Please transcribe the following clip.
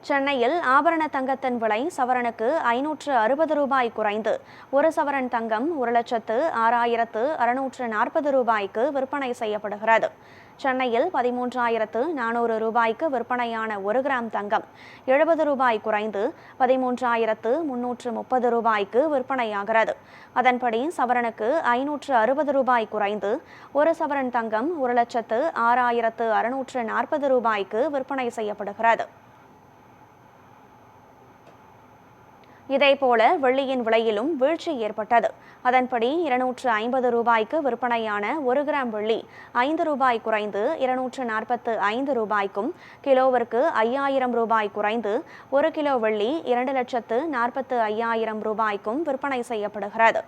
சென்னையில் ஆபரண தங்கத்தின் விலை சவரனுக்கு 560 ரூபாய் குறைந்து ஒரு சவரன் தங்கம் 1,06,640 ரூபாய்க்கு விற்பனை செய்யப்படுகிறது. சென்னையில் 13,400 ரூபாய்க்கு விற்பனையான 1 கிராம் தங்கம் 70 ரூபாய் குறைந்து 13,330 ரூபாய்க்கு விற்பனையாகிறது. அதன்படி சவரனுக்கு 560 ரூபாய் குறைந்து ஒரு சவரன் தங்கம் 1,06,640 ரூபாய்க்கு விற்பனை செய்யப்படுகிறது. இதேபோல வெள்ளியின் விலையிலும் வீழ்ச்சி ஏற்பட்டது. அதன்படி 250 ரூபாய்க்கு விற்பனையான 1 கிராம் வெள்ளி 5 ரூபாய் குறைந்து 245 ரூபாய்க்கும், கிலோவிற்கு 5000 ரூபாய் குறைந்து 1 கிலோ வெள்ளி 2,45,000 ரூபாய்க்கும் விற்பனை செய்யப்படுகிறது.